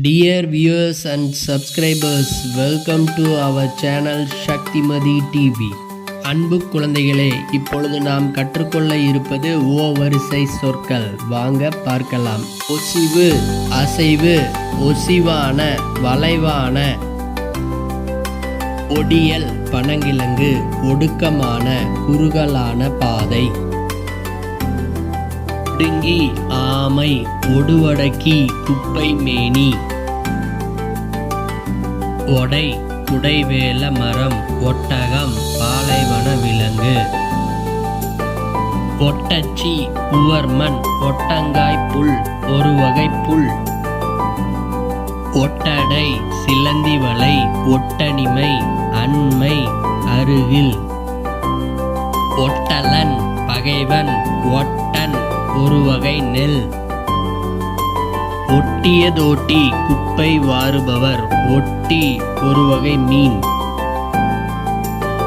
Dear viewers and subscribers, welcome to our channel Shaktimathi TV. அன்பு குழந்தைகளே, இப்பொழுது நாம் கற்றுக்கொள்ள இருப்பது ஓ வரிசை சொற்கள். வாங்க பார்க்கலாம். ஒசிவு, அசைவு, ஒசிவான, வளைவான. ஒடியல், பனங்கிழங்கு, ஒடுக்கமான, குறுகலான பாதை. ஒடுங்கி, ஆமை, ஒடுவடக்கி, குப்பை மேனி. ஒடை, குடைவேல மரம், ஒட்டகம், பாலைவன விலங்கு. ஒட்டச்சி, உவர்மண், ஒட்டங்காய் புல், ஒரு வகை புல். ஒட்டடை, சிலந்தி வலை, ஒட்டணிமை, அண்மை, அருகில். ஒட்டலன், பகைவன், ஒட்டன், ஒரு வகை நெல். ஒட்டியதோட்டி, குப்பை வாருபவர், ஒட்டி, ஒரு வகை மீன்.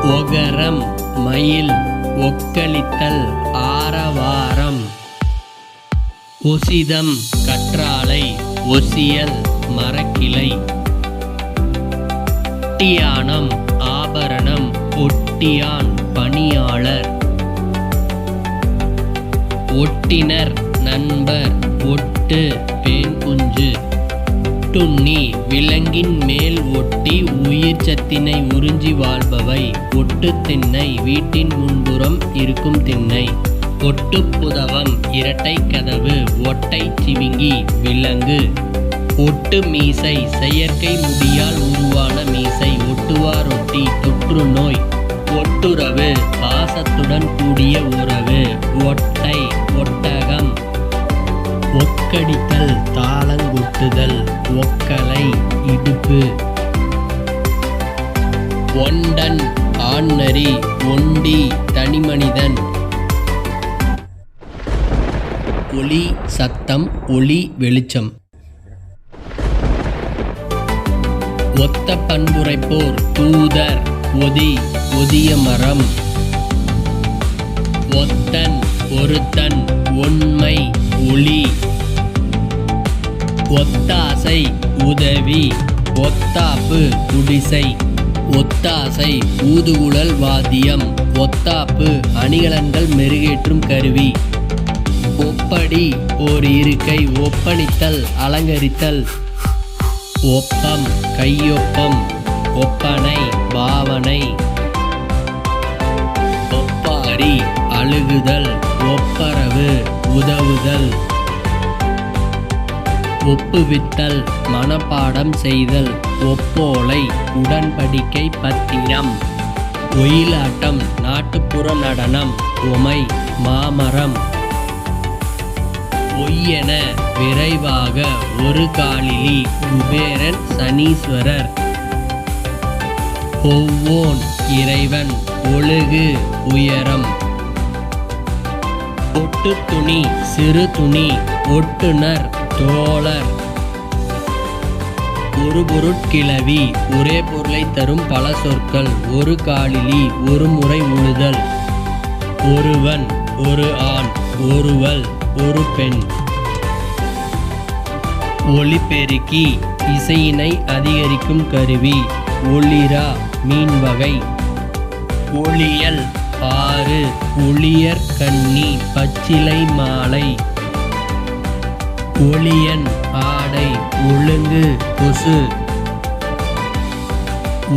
ஒகரம், மயில், ஒக்களித்தல், ஆரவாரம். ஒசிதம், கற்றாழை, ஒசியல், மரக்கிளை. ஒட்டியானம், ஆபரணம், ஒட்டியான், பணியாளர். ஒட்டினர், நண்பர், ஒட்டு, பேன் குஞ்சு. ஒட்டுண்ணி, விலங்கின் மேல் ஒட்டி உயிர் சத்தினை உறிஞ்சி வாழ்பவை. ஒட்டு திண்ணை, வீட்டின் முன்புறம் இருக்கும் திண்ணை. ஒட்டுப்புதவம், இரட்டை கதவு, ஒட்டை சிவிங்கி, விலங்கு. ஒட்டு மீசை, செயற்கை முடியால் உருவான மீசை. ஒட்டுவாரொட்டி, தொற்று நோய். ஒட்டுறவு, பாசத்துடன் கூடிய உறவு. ஒட்டை, ஒட்டகம். ஒக்கடித்தல், தாளங்குட்டுதல், ஒக்கலை, இடுப்பு. ஒண்டன், ஆண்நரி, ஒண்டி, தனிமனிதன். ஒளி, சத்தம், ஒளி, வெளிச்சம். ஒத்த பண்புரைப்போர், தூதர், ஒதி, ஒதிய மரம். ஒத்தன், ஒருத்தன், ஒண்மை, ஒளி. ஒத்தாசை, உதவி. ஒத்தாப்பு, குடிசை. ஒத்தாசை, ஊதுகுழல் வாத்தியம். ஒத்தாப்பு, அணிகலன்கள் மெருகேற்றும் கருவி. ஒப்படி, ஓர் இருக்கை, ஒப்பணித்தல், அலங்கரித்தல். ஒப்பம், கையொப்பம். ஒப்பனை, பாவனை. ஒப்பாரி, அழுகுதல். ஒப்பரவு, உதவுதல். ஒப்புவித்தல், மனப்பாடம் செய்தல். ஒப்போலை, உடன்படிக்கை பத்திரம். ஒயிலாட்டம், நாட்டுப்புற நடனம். ஒமை, மாமரம். ஒய்யென, விரைவாக, ஒரு காலிலி, குபேரன், சனீஸ்வரர். ஒவ்வோன், இறைவன். ஒழுகு, உயரம். ஒட்டு துணி, சிறு துணி. ஒட்டுனர், தோழர். ஒரு பொருட்கிளவி, ஒரே பொருளை தரும் பல சொற்கள். ஒரு காலிலி, ஒரு முறை உழுதல். ஒருவன், ஒரு ஆண். ஒருவள், ஒரு பெண். ஒலிபெருக்கி, இசையினை அதிகரிக்கும் கருவி. ஒளிரா, மீன் வகை. ஒளியல், ஆறு. ஒளியர் கண்ணி, பச்சிலை மாலை. ஒளியன், ஆடை. ஒழுங்கு, கொசு.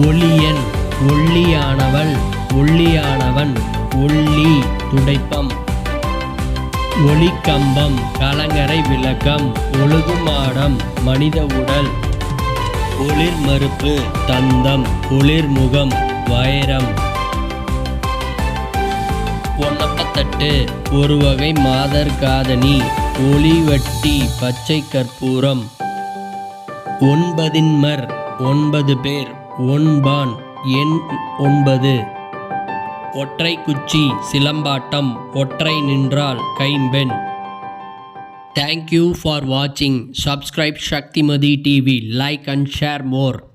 ஒளியன், ஒல்லியானவள், ஒல்லியானவன். ஒல்லி, துடைப்பம். ஒளிக்கம்பம், கலங்கரை விளக்கம். ஒழுகுமாடம், மனித உடல். ஒளிர் மறுப்பு, தந்தம். ஒளிர்முகம், வைரம். ஒன்னப்பத்தட்டு, ஒரு வகை மாதர் காதணி. ஒளிவட்டி, பச்சை கற்பூரம். ஒன்பதின்மர், 9 பேர். ஒன்பான், எண் 9. ஒற்றை குச்சி, சிலம்பாட்டம். ஒற்றை நின்றால், கைம்பெண். Thank you for watching. Subscribe Shaktimathi TV. Like and share more.